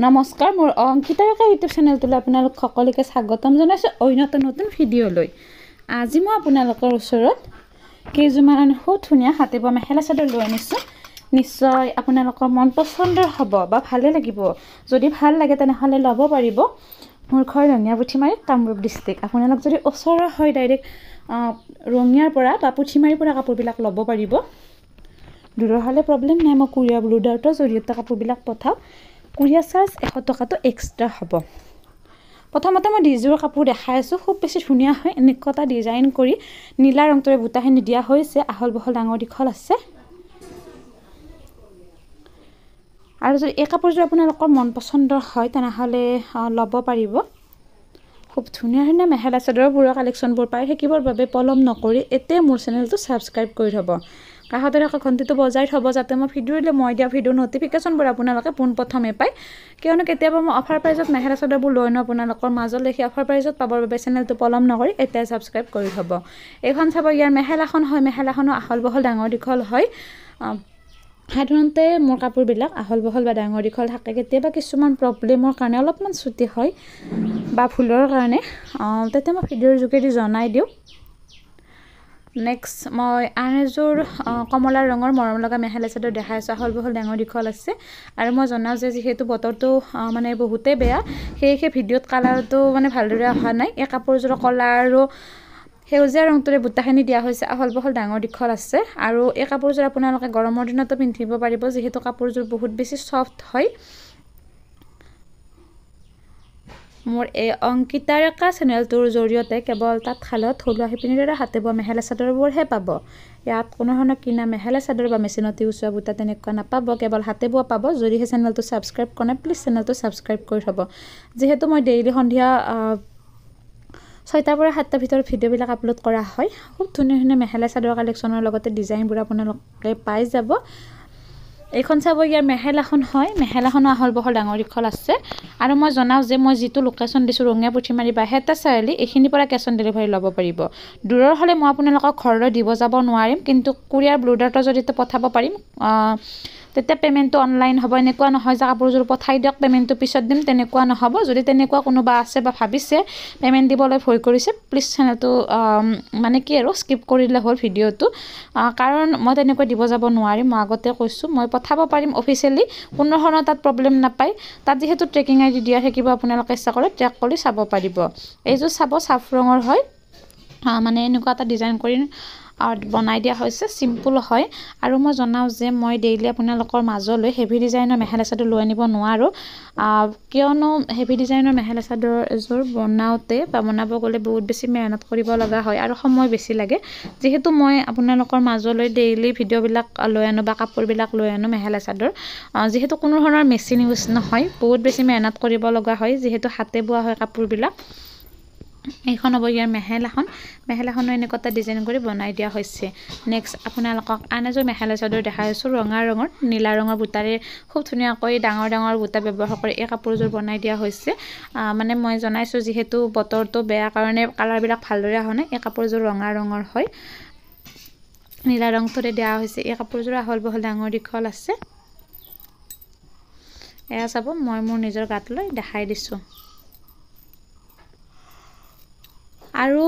নমস্কাৰ মোৰ অংকিতাৰ ইউটিউব চেনেলটোলৈ আপোনালোক সকলোকে স্বাগতম জনাইছোঁ অন্য নতুন ভিডিঅ'লৈ। আজি মই আপোনালোকৰ ওচৰত কেইযোৰমান খুব ধুনীয়া হাতে বোৱা মেখেলা চাদৰ লৈ আনিছোঁ। নিশ্চয় আপোনালোকৰ মন পচন্দৰ হ'ব বা ভালে লাগিব। যদি ভাল লাগে তেনেহ'লে ল'ব পাৰিব। মোৰ ঘৰ ৰঙিয়া পুঠিমাৰী, কামৰূপ ডিষ্ট্ৰিক্ট। আপোনালোক যদি ওচৰৰ হয় ডাইৰেক্ট ৰঙিয়াৰ পৰা বা পুঠিমাৰীৰ পৰা কাপোৰবিলাক ল'ব পাৰিব। দূৰৰ হ'লে প্ৰব্লেম নাই, মই কুৰিয়াৰ ব্লুডাৰ্টৰ জৰিয়তে কাপোৰবিলাক পঠাওঁ। কুৰিয়াৰ চাৰ্জ 100 টকাটো এক্সট্ৰা হ'ব। প্ৰথমতে মই ডিজোৰ কাপোৰ দেখাই আছোঁ। খুব বেছি ধুনীয়া হয়। এনেকুৱা এটা ডিজাইন কৰি নীলা ৰংটোৰে বুটাখিনি দিয়া হৈছে। আহল বহল ডাঙৰ দীঘল আছে। আৰু যদি এই কাপোৰযোৰ আপোনালোকৰ মন পচন্দৰ হয় তেনেহ'লে ল'ব পাৰিব। খুব ধুনীয়া ধুনীয়া মেখেলা চাদৰবোৰৰ কালেকশ্যনবোৰ পাই থাকিবৰ বাবে পলম নকৰি এতিয়া মোৰ চেনেলটো ছাবস্ক্ৰাইব কৰি থ'ব। কাষতে থকা ঘণ্টিটো বজাই থ'ব যাতে মই ভিডিঅ' দিলে মই দিয়া ভিডিঅ' ন'টিফিকেশ্যনবোৰ আপোনালোকে পোনপ্ৰথমে পায়। কিয়নো কেতিয়াবা মই অফাৰ প্ৰাইজত মেখেলা চাদৰবোৰ লৈ আনো আপোনালোকৰ মাজলৈ। সেই অফাৰ প্ৰাইজত পাবৰ বাবে চেনেলটো পলম নকৰি এতিয়া ছাবস্ক্ৰাইব কৰি থ'ব। এইখন চাব, ইয়াৰ মেখেলাখন হয়। মেখেলাখনো আহল বহল ডাঙৰ দীঘল হয়। সাধাৰণতে মোৰ কাপোৰবিলাক আহল বহল বা ডাঙৰ দীঘল থাকে। কেতিয়াবা কিছুমান প্ৰব্লেমৰ কাৰণে অলপমান ছুটি হয় বা ভুলৰ কাৰণে তেতিয়া মই ভিডিঅ'ৰ যোগেদি জনাই দিওঁ। নেক্সট মই আন এযোৰ কমলা ৰঙৰ মৰম লগা মেখেলা চাদৰ দেখাই আছোঁ। আহল বহল ডাঙৰ দীঘল আছে। আৰু মই জনাওঁ যে যিহেতু বতৰটো মানে বহুতেই বেয়া, সেয়েহে ভিডিঅ'ত কালাৰটো মানে ভালদৰে অহা নাই। এই কাপোৰযোৰৰ কলা আৰু সেউজীয়া ৰংটোৰে বুটাখিনি দিয়া হৈছে। আহল বহল ডাঙৰ দীঘল আছে। আৰু এই কাপোৰযোৰ আপোনালোকে গৰমৰ দিনতো পিন্ধিব পাৰিব, যিহেতু কাপোৰযোৰ বহুত বেছি ছফ্ট হয়। মোৰ এই অংকিতাৰ চেনেলটোৰ জৰিয়তে কেৱল তাঁতশালত থলুৱা শিপিনীৰ দ্বাৰা হাতে বোৱা মেখেলা চাদৰবোৰহে পাব। ইয়াত কোনো ধৰণৰ কিনা মেখেলা চাদৰ বা মেচিনত ইউজ হোৱা বুটা তেনেকুৱা নাপাব, কেৱল হাতে বোৱা পাব। যদিহে চেনেলটো ছাবস্ক্ৰাইব কৰে প্লিজ চেনেলটো ছাবস্ক্ৰাইব কৰি থ'ব। যিহেতু মই ডেইলি সন্ধিয়া 6টাৰ পৰা 7টাৰ ভিতৰত ভিডিঅ'বিলাক আপলোড কৰা হয়। খুব ধুনীয়া ধুনীয়া মেখেলা চাদৰ কালেকশ্যনৰ লগতে ডিজাইনবোৰ আপোনালোকে পাই যাব। এইখন চাব, ইয়াৰ মেখেলাখন হয়। মেখেলাখনো আহল বহল ডাঙৰ দীঘল আছে। আৰু মই জনাওঁ যে মই যিটো লোকেশ্যন দিছোঁ ৰঙিয়া পুঠিমাৰী বা হেতা চাৰিআলি, এইখিনিৰ পৰা কেছ অন ডেলিভাৰী ল'ব পাৰিব। দূৰৰ হ'লে মই আপোনালোকক ঘৰলৈ দিব যাব নোৱাৰিম, কিন্তু কুৰিয়াৰ ব্লুডাৰ্টৰ জৰিয়তে পঠাব পাৰিম। তেতিয়া পে'মেণ্টটো অনলাইন হ'ব। এনেকুৱা নহয় যে কাপোৰযোৰ পঠাই দিয়ক পে'মেণ্টটো পিছত দিম, তেনেকুৱা নহ'ব। যদি তেনেকুৱা কোনোবা আছে বা ভাবিছে পে'মেণ্ট দিবলৈ ভয় কৰিছে, প্লিজ চেনেলটো মানে কি আৰু স্কিপ কৰিলে হ'ল ভিডিঅ'টো। কাৰণ মই তেনেকৈ দিব যাব নোৱাৰিম। মই আগতে কৈছোঁ মই পঠাব পাৰিম অফিচিয়েলি, কোনো ধৰণৰ তাত প্ৰব্লেম নাপায়। তাত যিহেতু ট্ৰেকিং আই ডি দিয়া থাকিব, আপোনালোকে ইচ্ছা কৰি ট্ৰেক কৰি চাব পাৰিব। এইযোৰ চাব, চাফ ৰঙৰ হয়। মানে এনেকুৱা এটা ডিজাইন কৰি বনাই দিয়া হৈছে, চিম্পুল হয়। আৰু মই জনাওঁ যে মই ডেইলি আপোনালোকৰ মাজলৈ হেভি ডিজাইনৰ মেখেলা চাদৰ লৈ আনিব নোৱাৰোঁ। কিয়নো হেভি ডিজাইনৰ মেখেলা চাদৰ এযোৰ বনাওঁতে বা বনাব গ'লে বহুত বেছি মেহনত কৰিব লগা হয় আৰু সময় বেছি লাগে। যিহেতু মই আপোনালোকৰ মাজলৈ ডেইলি ভিডিঅ'বিলাক লৈ আনো বা কাপোৰবিলাক লৈ আনো মেখেলা চাদৰ, যিহেতু কোনো ধৰণৰ মেচিন ইউজ নহয়, বহুত বেছি মেহনত কৰিব লগা হয়, যিহেতু হাতে বোৱা হয় কাপোৰবিলাক। এইখন হ'ব ইয়াৰ মেখেলাখন। মেখেলাখনো এনেকুৱা এটা ডিজাইন কৰি বনাই দিয়া হৈছে। নেক্সট আপোনালোকক আন এযোৰ মেখেলা চাদৰ দেখাই আছোঁ। ৰঙা ৰঙৰ নীলা ৰঙৰ বুটাৰে খুব ধুনীয়াকৈ ডাঙৰ ডাঙৰ বুটা ব্যৱহাৰ কৰি এই কাপোৰযোৰ বনাই দিয়া হৈছে। মানে মই জনাইছোঁ যিহেতু বতৰটো বেয়া কাৰণে কালাৰবিলাক ভালদৰে অহা নাই। এই কাপোৰযোৰ ৰঙা ৰঙৰ হয়, নীলা ৰংটোৰে দিয়া হৈছে। এই কাপোৰযোৰ আহল বহল ডাঙৰ দীঘল আছে। এয়া চাব, মই মোৰ নিজৰ গাত লৈ দেখাই দিছোঁ। আৰু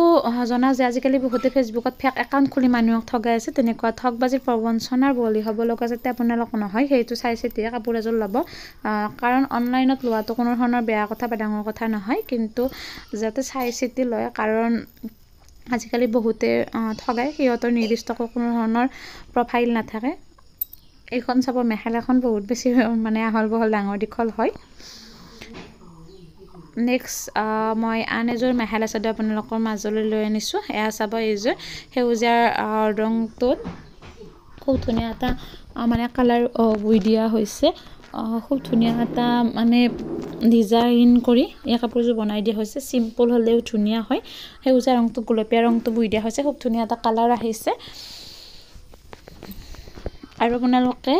জনাওঁ যে আজিকালি বহুতে ফেচবুকত ফেক একাউণ্ট খুলি মানুহক ঠগাই আছে। তেনেকুৱা ঠগবাজিৰ প্ৰবঞ্চনাৰ বলি হ'ব লগা যাতে আপোনালোক নহয়, সেইটো চাই চিতিয়ে কাপোৰ এযোৰ ল'ব। কাৰণ অনলাইনত লোৱাটো কোনো ধৰণৰ বেয়া কথা বা ডাঙৰ কথা নহয়, কিন্তু যাতে চাই চিতি লয়। কাৰণ আজিকালি বহুতে ঠগায়, সিহঁতৰ নিৰ্দিষ্টকৈ কোনো ধৰণৰ প্ৰফাইল নাথাকে। এইখন চাব, মেখেলাখন বহুত বেছি মানে আহল বহল ডাঙৰ দীঘল হয়। নেক্সট মই আন এযোৰ মেখেলা চাদৰ আপোনালোকৰ মাজলৈ লৈ আনিছোঁ। এয়া চাব, এইযোৰ সেউজীয়া ৰংটোত খুব ধুনীয়া এটা মানে কালাৰ বৈ দিয়া হৈছে। খুব ধুনীয়া এটা মানে ডিজাইন কৰি এই কাপোৰযোৰ বনাই দিয়া হৈছে। চিম্পুল হ'লেও ধুনীয়া হয়। সেউজীয়া ৰংটো গুলপীয়া ৰংটো বৈ দিয়া হৈছে। খুব ধুনীয়া এটা কালাৰ আহিছে। আৰু আপোনালোকে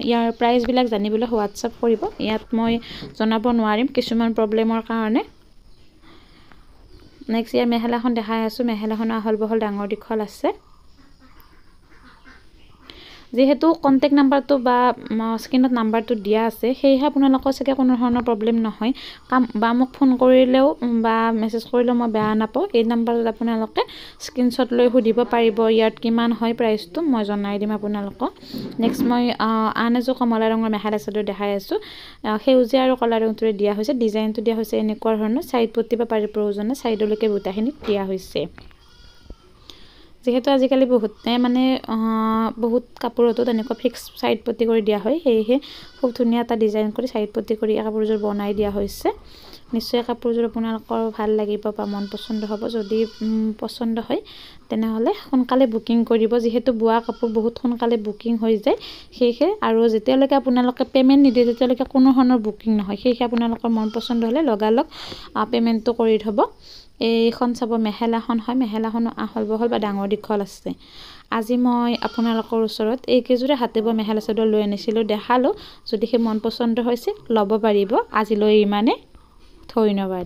ইয়াৰ প্ৰাইচবিলাক জানিবলৈ হোৱাটছআপ কৰিব। ইয়াত মই জনাব নোৱাৰিম কিছুমান প্ৰব্লেমৰ কাৰণে। নেক্সট ইয়াৰ মেখেলাখন দেখাই আছোঁ। মেখেলাখনো আহল বহল ডাঙৰ দীঘল আছে। যেহেতু কণ্টেক্ট নাম্বাৰটো বা স্ক্ৰীনত নাম্বাৰটো দিয়া আছে সেয়েহে আপোনালোকৰ চাগে কোনো ধৰণৰ প্ৰব্লেম নহয় বা মোক ফোন কৰিলেও বা মেছেজ কৰিলেও মই বেয়া নাপাওঁ এই নাম্বাৰত আপোনালোকে স্ক্ৰীনশ্বট লৈ সুধিব পাৰিব ইয়াত কিমান হয় প্ৰাইচটো মই জনাই দিম আপোনালোকক নেক্সট মই আন এযোৰ কমলা ৰঙৰ মেখেলা চাদৰ দেখাই আছোঁ সেউজীয়া আৰু কলা ৰঙটোৰে দিয়া হৈছে ডিজাইনটো দিয়া হৈছে এনেকুৱা ধৰণৰ ছাইড পট্টি বা পাৰি প্ৰয়োজনে ছাইডলৈকে বুটাখিনি দিয়া হৈছে যেহেতু আজিকালি বহুতে মানে বহুত কাপোৰতো তেনেকুৱা ফিক্স ছাইড পট্টি কৰি দিয়া হয় সেয়েহে খুব ধুনীয়া এটা ডিজাইন কৰি ছাইড পট্টি কৰি কাপোৰযোৰ বনাই দিয়া হৈছে নিশ্চয় কাপোৰযোৰ আপোনালোকৰ ভাল লাগিব বা মন পছন্দ হ'ব যদি পছন্দ হয় তেনেহ'লে সোনকালে বুকিং কৰিব যিহেতু বোৱা কাপোৰ বহুত সোনকালে বুকিং হৈ যায় সেয়েহে আৰু যেতিয়ালৈকে আপোনালোকে পে'মেণ্ট নিদিয়ে তেতিয়ালৈকে কোনো ধৰণৰ বুকিং নহয় সেয়েহে আপোনালোকৰ মন পছন্দ হ'লে লগালগ পে'মেণ্টটো কৰি থ'ব এইখন চাব মেখেলাখন হয় মেখেলাখনো আহল বহল বা ডাঙৰ দীঘল আছে আজি মই আপোনালোকৰ ওচৰত এইকেইযোৰে হাতে বোৱা মেখেলা চাদৰ লৈ আনিছিলোঁ দেখালোঁ যদি সেই মন পছন্দ হৈছে ল'ব পাৰিব আজিলৈ ইমানে ধন্যবাদ